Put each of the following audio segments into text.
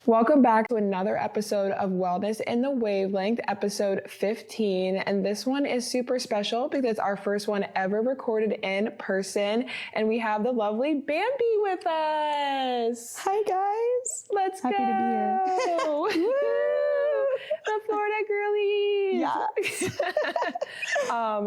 Welcome back to another episode of Wellness in the Wavelength, episode 15. And this one is super special because it's our first one ever recorded in person. And we have the lovely Bambi with us. Hi, guys. Let's Happy go. to be here. The Florida girlies. Yes.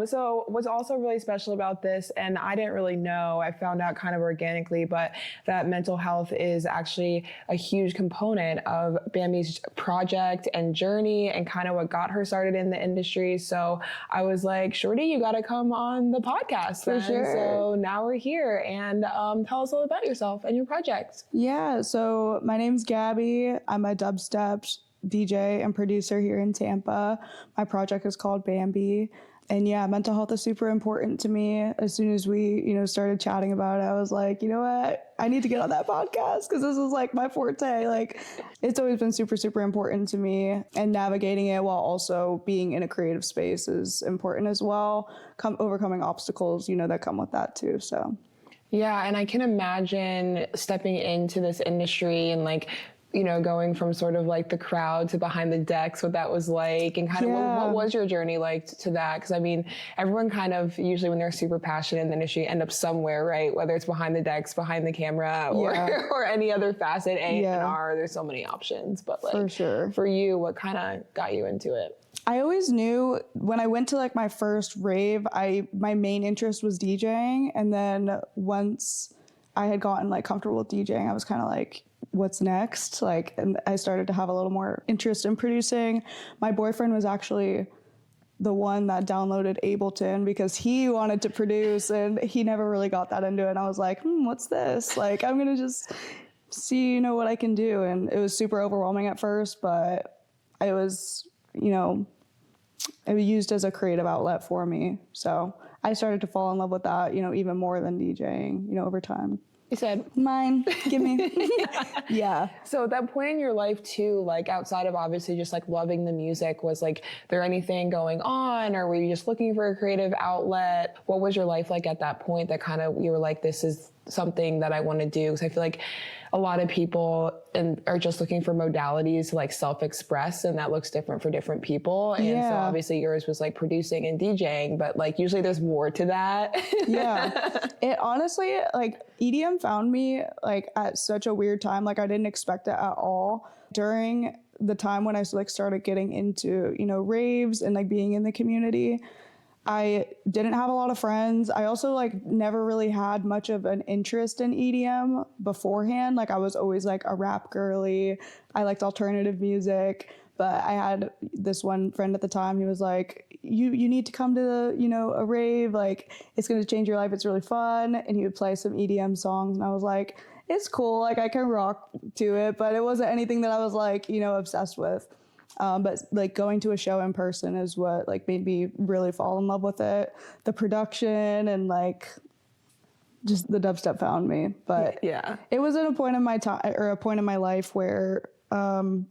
So what's also really special about this, and I didn't really know, I found out kind of organically, but that mental health is actually a huge component of Bambi's project and journey and kind of what got her started in the industry. So I was like, Shorty, you got to come on the podcast. For sure. So now we're here, and tell us all about yourself and your project. Yeah, so my name's Gabby. I'm a dubstep DJ and producer here in Tampa. My project is called Bambi. And yeah, mental health is super important to me. As soon as we, started chatting about it, I was like, you know what? I need to get on that podcast because this is like my forte. Like, it's always been super, super important to me. And navigating it while also being in a creative space is important as well. Overcoming obstacles, that come with that too. So. Yeah, and I can imagine stepping into this industry and going from sort of like the crowd to behind the decks, what that was like, and kind of what was your journey like to that? Because I mean, everyone kind of usually when they're super passionate in the industry end up somewhere, right? Whether it's behind the decks, behind the camera, or any other facet, A&R, there's so many options. But for sure. For you, what kind of got you into it? I always knew when I went to like my first rave, my main interest was DJing. And then once I had gotten like comfortable with DJing, I was kind of like, what's next? And I started to have a little more interest in producing. My boyfriend was actually the one that downloaded Ableton because he wanted to produce and he never really got that into it. And I was like, what's this? I'm going to just see, what I can do. And it was super overwhelming at first, but it was, it was used as a creative outlet for me. So I started to fall in love with that, even more than DJing, over time. You said, mine, give me. Yeah. So at that point in your life too, outside of obviously just loving the music, was there anything going on, or were you just looking for a creative outlet? What was your life like at that point that kind of, you were like, this is something that I want to do? Because I feel like a lot of people are just looking for modalities to self-express, and that looks different for different people. And so obviously yours was producing and DJing, but usually there's more to that. Yeah. It honestly, EDM found me at such a weird time. I didn't expect it at all. During the time when I started getting into, raves and being in the community, I didn't have a lot of friends. I also never really had much of an interest in EDM beforehand. I was always a rap girly. I liked alternative music, but I had this one friend at the time. He was like, you need to come to a rave. It's going to change your life. It's really fun. And he would play some EDM songs. And I was like, it's cool. I can rock to it, but it wasn't anything that I was obsessed with. But going to a show in person is what made me really fall in love with it. The production and just the dubstep found me. But it was at a point in my time or a point in my life where I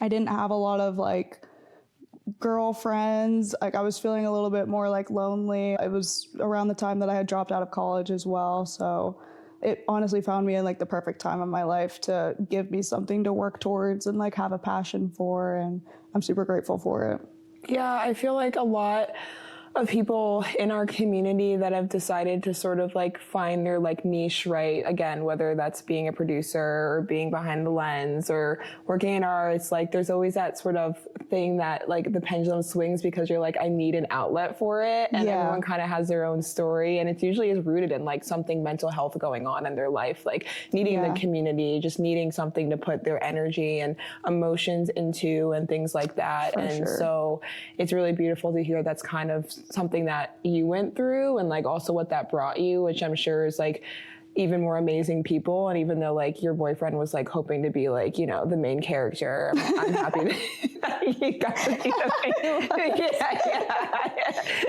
didn't have a lot of girlfriends. I was feeling a little bit more lonely. It was around the time that I had dropped out of college as well. So it honestly found me in the perfect time of my life to give me something to work towards and have a passion for, and I'm super grateful for it. Yeah, I feel like a lot of people in our community that have decided to sort of find their niche, right? Again, whether that's being a producer or being behind the lens or working in arts, there's always that sort of thing that the pendulum swings because you're I need an outlet for it. And everyone kind of has their own story. And it usually is rooted in something mental health going on in their life, needing the community, just needing something to put their energy and emotions into and things like that. So it's really beautiful to hear that's kind of something that you went through and also what that brought you, which I'm sure is even more amazing people. And even though your boyfriend was hoping to be the main character, I'm happy that he got to be the main.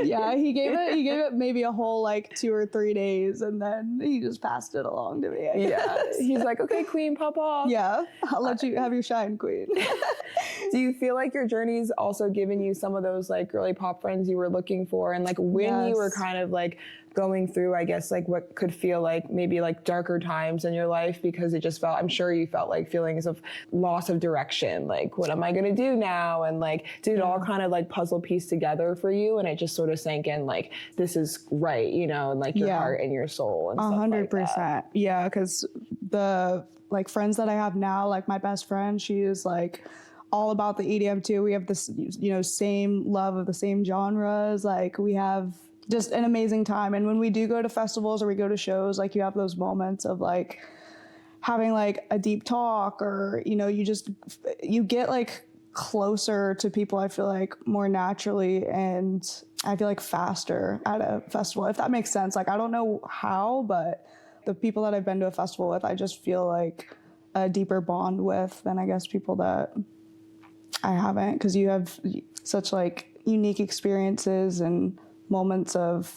Yeah, he gave it maybe a whole 2 or 3 days, and then he just passed it along to me. He's like, okay, queen, pop off. Yeah, I'll let you have your shine, queen. Do you feel like your journey's also given you some of those girly pop friends you were looking for, and when you were kind of going through, I guess, like what could feel like maybe like darker times in your life, because it just felt, I'm sure you felt like feelings of loss of direction. Like, what am I going to do now? And like, did it all kind of like puzzle piece together for you? And it just sort of sank in like, this is right, you know, and like your heart and your soul and stuff like that. 100%. Yeah. Cause the like friends that I have now, like my best friend, she is like all about the EDM too. We have this, you know, same love of the same genres. Like we have just an amazing time. And when we do go to festivals or we go to shows, like you have those moments of like having like a deep talk, or, you know, you get like closer to people, I feel like, more naturally, and I feel like faster at a festival, if that makes sense. Like, I don't know how, but the people that I've been to a festival with, I just feel like a deeper bond with than I guess people that I haven't, because you have such like unique experiences and moments of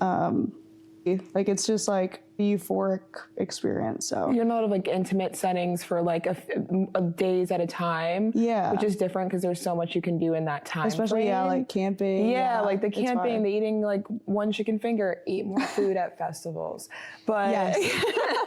like, it's just like a euphoric experience. So you're not like intimate settings for like a days at a time, which is different because there's so much you can do in that time, especially frame. Like camping, like the camping, the eating like one chicken finger, eat more food at festivals, but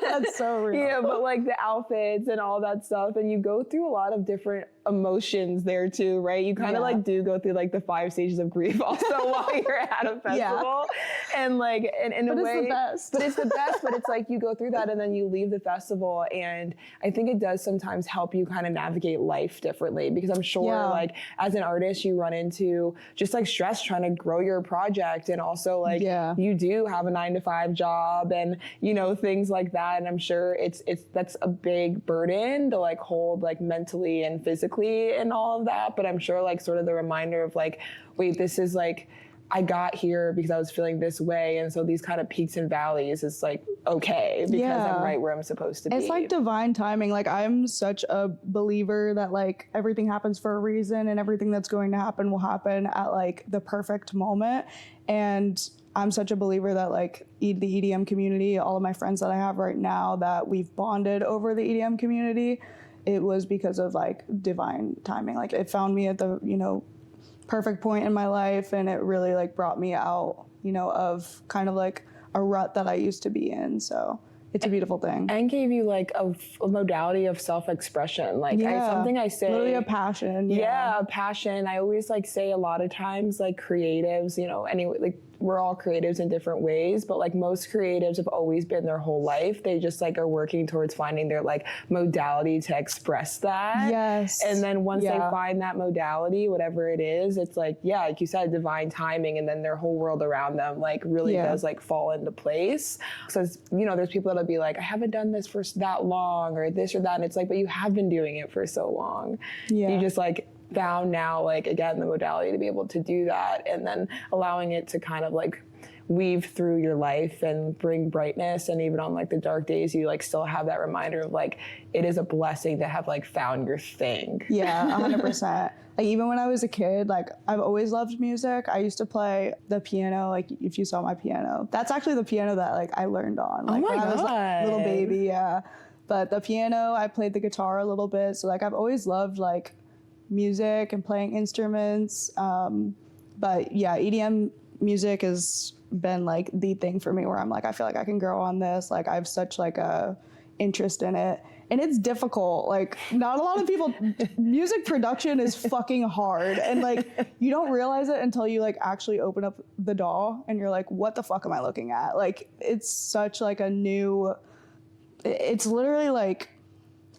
that's so real. But like the outfits and all that stuff, and you go through a lot of different emotions there too, right? You kind of like do go through like the 5 stages of grief also while you're at a festival, and like in a way, it's the best. But it's like you go through that and then you leave the festival, and I think it does sometimes help you kind of navigate life differently, because I'm sure like as an artist you run into just like stress trying to grow your project, and also like you do have a 9-to-5 job and, you know, things like that, and I'm sure it's that's a big burden to like hold like mentally and physically and all of that. But I'm sure like sort of the reminder of like, wait, this is like, I got here because I was feeling this way, and so these kind of peaks and valleys is like okay because I'm right where I'm supposed to be. It's like divine timing. Like, I'm such a believer that like everything happens for a reason, and everything that's going to happen will happen at like the perfect moment. And I'm such a believer that like the EDM community, all of my friends that I have right now, that we've bonded over the EDM community, it was because of like divine timing. Like, it found me at the, you know, perfect point in my life, and it really like brought me out, you know, of kind of like a rut that I used to be in. So it's a beautiful thing. And gave you like a modality of self-expression. Like something I say. Literally a passion. Yeah, a passion. I always like say a lot of times like creatives, you know, anyway, like we're all creatives in different ways, but like most creatives have always been their whole life. They just like are working towards finding their like modality to express that. Yes. And then once they find that modality, whatever it is, it's like, like you said, divine timing, and then their whole world around them like really does like fall into place. So, you know, there's people that'll be like, I haven't done this for that long or this or that. And it's like, but you have been doing it for so long. Yeah. You just like found now, like, again, the modality to be able to do that, and then allowing it to kind of like weave through your life and bring brightness. And even on like the dark days, you like still have that reminder of like, it is a blessing to have like found your thing. Yeah, 100%. Like, even when I was a kid, like, I've always loved music. I used to play the piano. Like, if you saw my piano, that's actually the piano that like I learned on. Like, when I was like a little baby. But the piano, I played the guitar a little bit. So like, I've always loved like music and playing instruments. But yeah, EDM music has been like the thing for me, where I'm like, I feel like I can grow on this. Like, I have such like a interest in it, and it's difficult. Like, not a lot of people, music production is fucking hard, and like you don't realize it until you like actually open up the DAW and you're like, what the fuck am I looking at? Like, it's such like a new, it's literally like,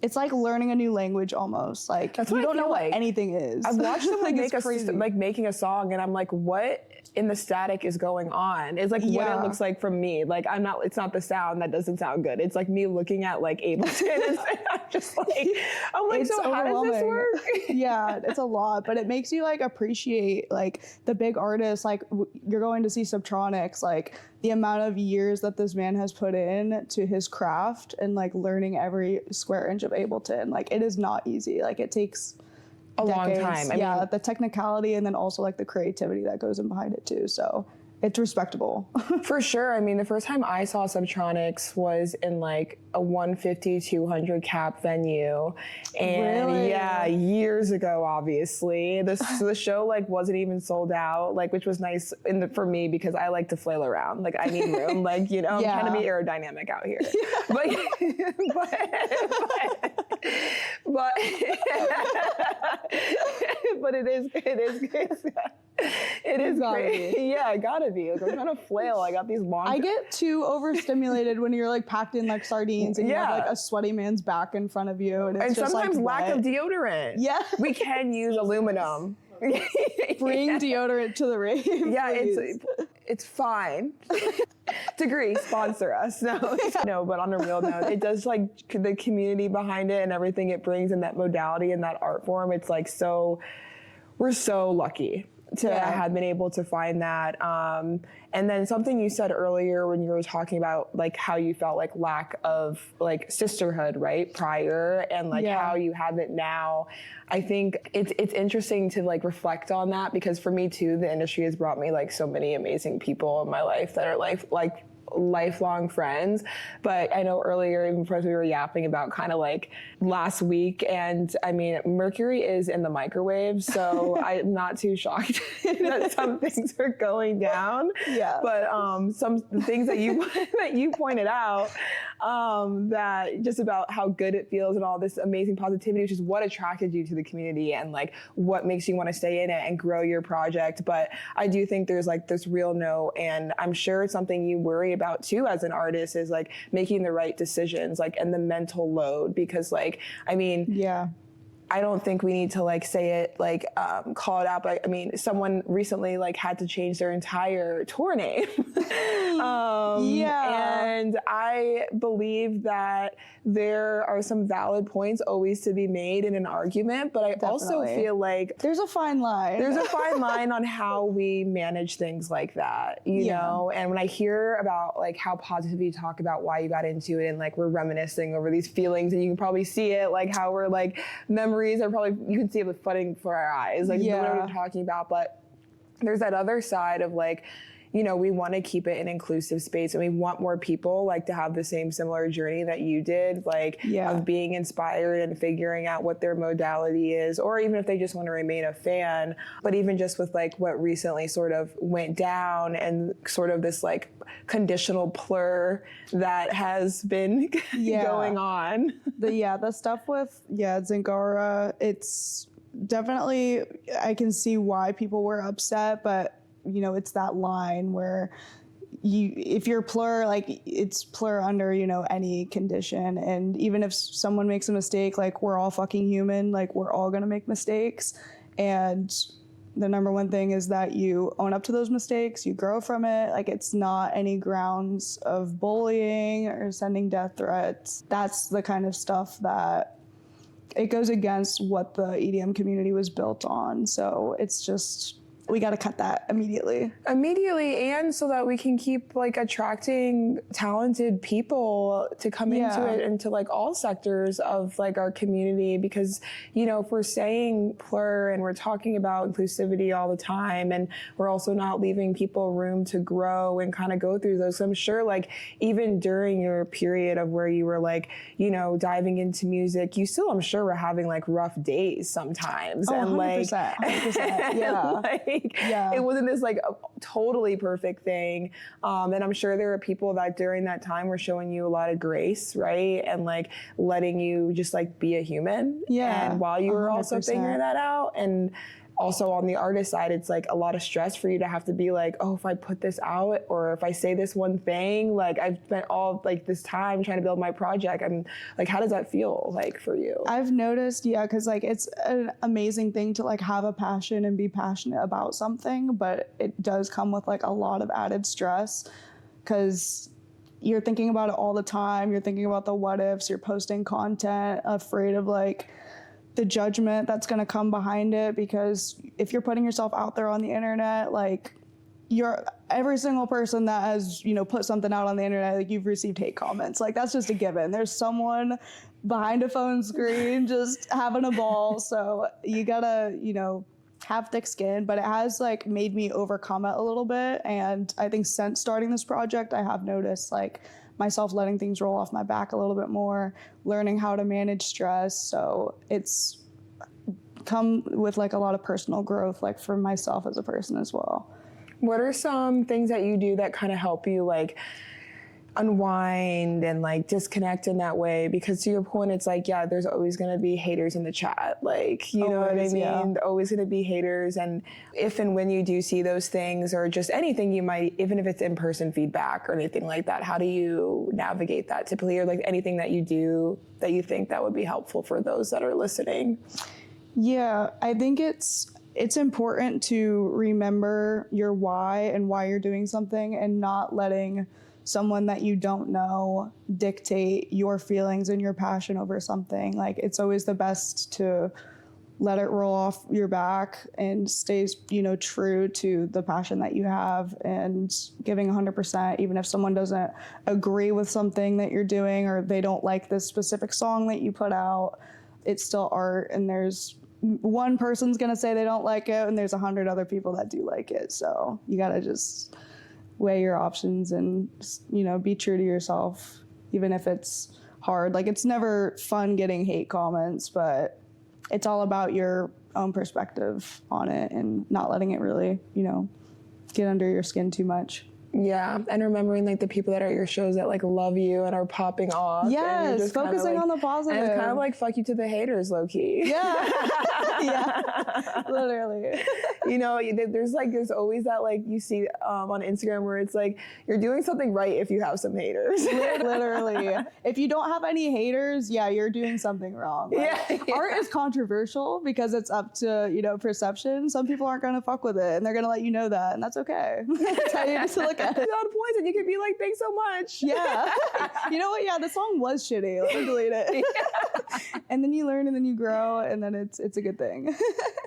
it's like learning a new language almost. Like, you don't know what anything is. I've watched someone like making a song, and I'm like, what in the static is going on? It's like what it looks like from me. Like, it's not the sound that doesn't sound good. It's like me looking at like Ableton, and I'm just like, I'm like, so how does this work? Yeah, it's a lot, but it makes you like appreciate like the big artists. Like, you're going to see Subtronics, like the amount of years that this man has put in to his craft, and like learning every square inch of Ableton. Like, it is not easy. Like, it takes a long time. I mean, the technicality, and then also like the creativity that goes in behind it too. So it's respectable. For sure. I mean, the first time I saw Subtronics was in like a 150, 200 cap venue. And Really? yeah, years ago, obviously. The show like wasn't even sold out, like, which was nice for me because I like to flail around. Like I need room, like, you know, I'm trying to be aerodynamic out here. But, but it is great. Yeah, I gotta be. Like, I'm trying to flail. I got these long. I get too overstimulated when you're like packed in like sardines and you have like a sweaty man's back in front of you, and it's just sometimes like lack of deodorant. Yeah, we can use aluminum. Bring deodorant to the rave. Yeah, it's fine. Degree, sponsor us. No, but on a real note, it does like the community behind it and everything it brings in that modality and that art form. It's like we're so lucky to have been able to find that. And then something you said earlier when you were talking about like how you felt like lack of like sisterhood, right, prior, and like how you have it now. I think it's interesting to like reflect on that, because for me too, the industry has brought me like so many amazing people in my life that are like lifelong friends. But I know earlier, even before we were yapping about kind of like last week, and I mean, Mercury is in the microwave, so I'm not too shocked that some things are going down. Yeah. But some things that you pointed out, that just about how good it feels and all this amazing positivity, which is what attracted you to the community and like what makes you want to stay in it and grow your project. But I do think there's like this real note, and I'm sure it's something you worry about too as an artist, is like making the right decisions, like, and the mental load, because like, I mean, I don't think we need to like say it, like call it out. But I mean, someone recently like had to change their entire tour name. And I believe that there are some valid points always to be made in an argument, but I also feel like there's a fine line. There's a fine line on how we manage things like that, you know? And when I hear about like how positively you talk about why you got into it, and like we're reminiscing over these feelings, and you can probably see it, like how we're like memories are probably, you can see it flooding for our eyes, like what we're talking about. But there's that other side of like, you know, we want to keep it an inclusive space, and we want more people like to have the same similar journey that you did, like of being inspired and figuring out what their modality is, or even if they just want to remain a fan. But even just with like what recently sort of went down and sort of this like conditional plur that has been going on. The stuff with Zingara, it's definitely, I can see why people were upset, but you know, it's that line where if you're plur, like it's plur under, you know, any condition. And even if someone makes a mistake, like we're all fucking human, like we're all gonna make mistakes. And the number one thing is that you own up to those mistakes, you grow from it. Like it's not any grounds of bullying or sending death threats. That's the kind of stuff that it goes against what the EDM community was built on. So it's just, we got to cut that immediately, and so that we can keep like attracting talented people to come into it, into like all sectors of like our community. Because, you know, if we're saying plur and we're talking about inclusivity all the time, and we're also not leaving people room to grow and kind of go through those. So I'm sure like even during your period of where you were like, you know, diving into music, you still, I'm sure, were having like rough days sometimes. And 100%, like 100%. Like, it wasn't this like a totally perfect thing. And I'm sure there are people that during that time were showing you a lot of grace, right? And like letting you just like be a human. And while you were 100%. Also figuring that out. And also on the artist side, it's like a lot of stress for you to have to be like, oh, if I put this out, or if I say this one thing, like I've spent all like this time trying to build my project. I'm like, how does that feel like for you? I've noticed, because like it's an amazing thing to like have a passion and be passionate about something, but it does come with like a lot of added stress, because you're thinking about it all the time. You're thinking about the what ifs, you're posting content, afraid of like the judgment that's going to come behind it, because if you're putting yourself out there on the internet, like every single person that has, you know, put something out on the internet, like you've received hate comments. Like that's just a given. There's someone behind a phone screen just having a ball. So you gotta, you know, have thick skin, but it has like made me overcome it a little bit. And I think since starting this project, I have noticed like myself letting things roll off my back a little bit more, learning how to manage stress. So it's come with like a lot of personal growth, like for myself as a person as well. What are some things that you do that kind of help you like unwind and like disconnect in that way? Because to your point, it's like, yeah, there's always going to be haters in the chat. Like, you know what I mean? Yeah. Always going to be haters. And if and when you do see those things or just anything you might, even if it's in-person feedback or anything like that, how do you navigate that typically? Or like anything that you do that you think that would be helpful for those that are listening? Yeah, I think it's important to remember your why and why you're doing something and not letting someone that you don't know dictate your feelings and your passion over something. Like, it's always the best to let it roll off your back and stay, you know, true to the passion that you have and giving 100%, even if someone doesn't agree with something that you're doing or they don't like this specific song that you put out. It's still art, and there's one person's gonna say they don't like it and there's 100 other people that do like it. So you gotta just weigh your options and, you know, be true to yourself, even if it's hard. Like, it's never fun getting hate comments, but it's all about your own perspective on it and not letting it really, you know, get under your skin too much. Yeah, and remembering like the people that are at your shows that like love you and are popping off. Yes, just focusing on the positive. And it's kind of like fuck you to the haters, low key. Yeah, yeah, literally. You know, there's always that like you see on Instagram where it's like you're doing something right if you have some haters. Literally, if you don't have any haters, yeah, you're doing something wrong. Like, yeah. Art is controversial because it's up to, you know, perception. Some people aren't gonna fuck with it, and they're gonna let you know that, and that's okay. That's how you just look at it. On points, and you can be like, thanks so much. Yeah. You know what? Yeah, the song was shitty. Let me delete it. Yeah. And then you learn, and then you grow, and then it's a good thing.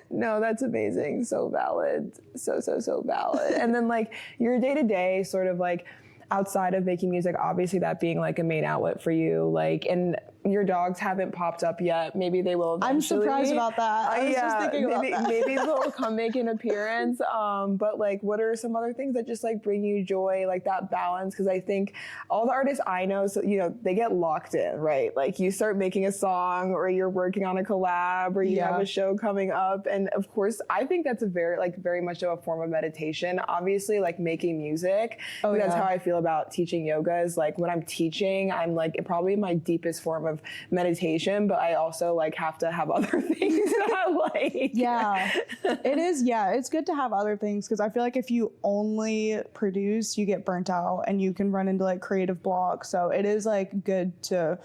No, that's amazing. So valid. So valid. And then like your day-to-day sort of like outside of making music, obviously that being like a main outlet for you, like, and your dogs haven't popped up yet. Maybe they will eventually. I'm surprised about that. I was just thinking about that. Maybe they'll come make an appearance. But like, what are some other things that just like bring you joy, like that balance? Because I think all the artists I know, so, you know, they get locked in, right? Like you start making a song or you're working on a collab or you have a show coming up. And of course, I think that's a very much of a form of meditation. Obviously, like making music. That's how I feel about teaching yoga is like when I'm teaching, I'm like probably my deepest form of meditation, but I also like have to have other things that I like. Yeah, it is. Yeah, it's good to have other things because I feel like if you only produce, you get burnt out and you can run into like creative block. So it is like good to,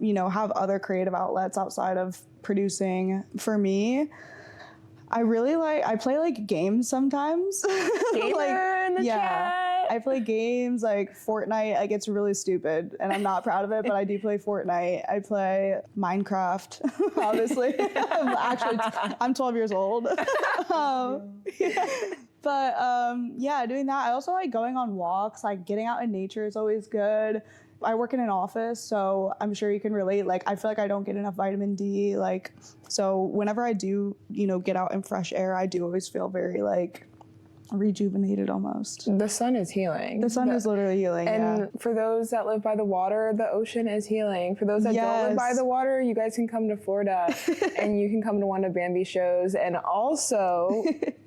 you know, have other creative outlets outside of producing. For me, I play like games sometimes. Gamer like, in the chat. I play games like Fortnite. Like, it's really stupid and I'm not proud of it, but I do play Fortnite. I play Minecraft, obviously. I'm 12 years old. Yeah, doing that. I also like going on walks. Like, getting out in nature is always good. I work in an office, so I'm sure you can relate. Like, I feel like I don't get enough vitamin D. Like, so whenever I do, you know, get out in fresh air, I do always feel very like rejuvenated almost. The sun is healing. The sun is literally healing. And for those that live by the water, the ocean is healing. For those that don't live by the water, you guys can come to Florida and you can come to one of Bambi's shows and also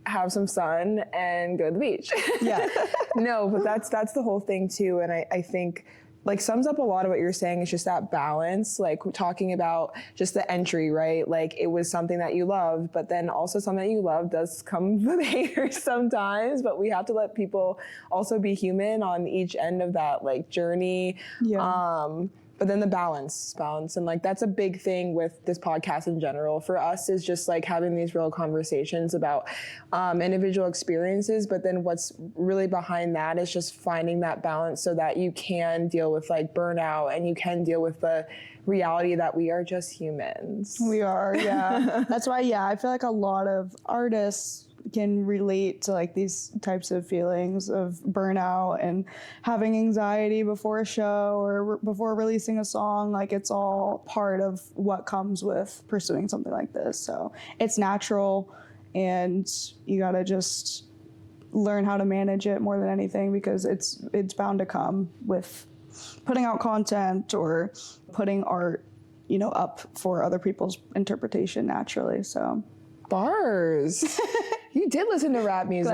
have some sun and go to the beach. Yeah. No, but that's the whole thing too. And I think like sums up a lot of what you're saying. It's just that balance, like talking about just the entry, right? Like it was something that you loved, but then also something that you love does come with haters sometimes, but we have to let people also be human on each end of that like journey. Yeah. But then the balance, and like that's a big thing with this podcast in general for us is just like having these real conversations about individual experiences. But then what's really behind that is just finding that balance so that you can deal with like burnout and you can deal with the reality that we are just humans. We are, yeah. That's why, yeah, I feel like a lot of artists can relate to like these types of feelings of burnout and having anxiety before a show or before releasing a song. Like, it's all part of what comes with pursuing something like this. So it's natural and you gotta just learn how to manage it more than anything, because it's bound to come with putting out content or putting art, you know, up for other people's interpretation naturally. So bars. You did listen to rap music.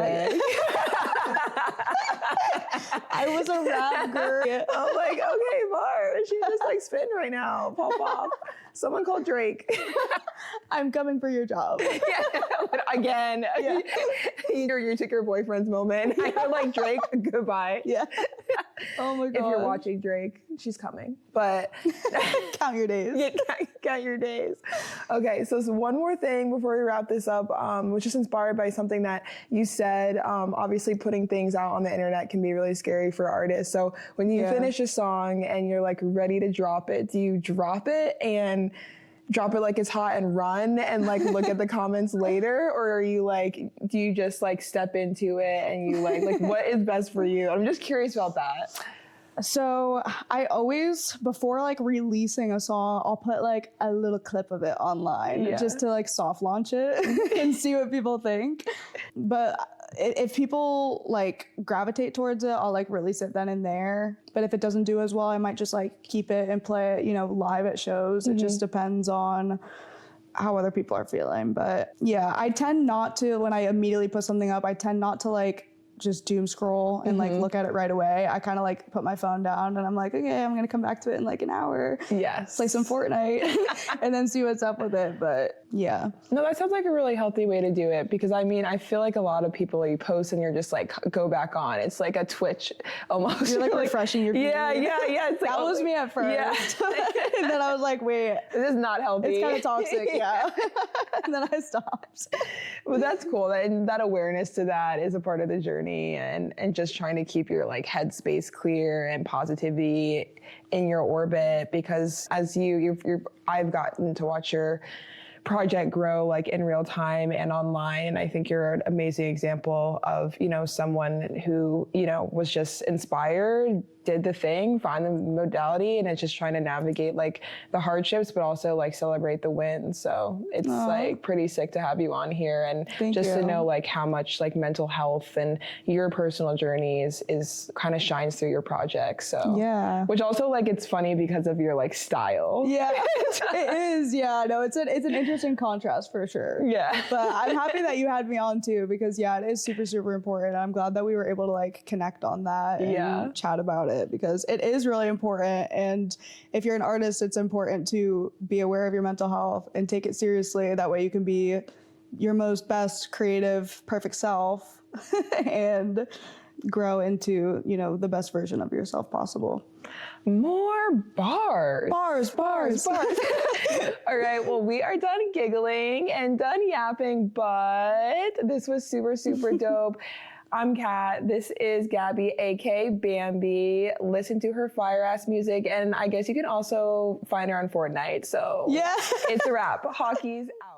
I was a rap girl. I'm like, okay, bars. She's just like spitting right now. Pop off. Someone called Drake. I'm coming for your job. Yeah, again. Yeah. You took your boyfriend's moment. You're like, Drake, goodbye. Yeah. Oh my God. If you're watching Drake, she's coming. But count your days. Yeah, count your days. Okay, so one more thing before we wrap this up, which is inspired by something that you said. Obviously, putting things out on the internet can be really scary for artists. So when you finish a song and you're like ready to drop it, do you drop it and drop it like it's hot and run and like look at the comments later? Or are you like, do you just like step into it and you like what is best for you? I'm just curious about that. So I always, before like releasing a song, I'll put like a little clip of it online just to like soft launch it and see what people think. But if people like gravitate towards it, I'll like release it then and there. But if it doesn't do as well, I might just like keep it and play it, you know, live at shows. It just depends on how other people are feeling. But yeah, I tend not to, when I immediately put something up, I tend not to like just doom scroll and like look at it right away. I kind of like put my phone down and I'm like, okay, I'm gonna come back to it in like an hour. Yes. Play some Fortnite and then see what's up with it. But yeah. No, that sounds like a really healthy way to do it, because I mean, I feel like a lot of people, you post and you're just like, go back on. It's like a Twitch almost. You're like refreshing your feed. Yeah. It's like, that was me at first. Yeah. And then I was like, wait, this is not healthy. It's kind of toxic. Yeah. And then I stopped. Well, that's cool. And that awareness to that is a part of the journey, and just trying to keep your like headspace clear and positivity in your orbit, because as I've gotten to watch your project grow like in real time and online. I think you're an amazing example of, you know, someone who, you know, was just inspired, did the thing, find the modality, and it's just trying to navigate like the hardships, but also like celebrate the wins. So it's like pretty sick to have you on here, and to know like how much like mental health and your personal journeys is kind of shines through your project. So yeah, which also like, it's funny because of your like style. Yeah, it is. Yeah, no, it's an interesting contrast for sure. Yeah. But I'm happy that you had me on too, because yeah, it is super, super important. I'm glad that we were able to like connect on that and chat about it, because it is really important. And if you're an artist, it's important to be aware of your mental health and take it seriously. That way you can be your most best creative, perfect self and grow into, you know, the best version of yourself possible. More bars. Bars. All right, well, we are done giggling and done yapping, but this was super, super dope. I'm Kat. This is Gabby, aka Bambi. Listen to her fire-ass music, and I guess you can also find her on Fortnite. So yeah, it's a wrap. Hockey's out.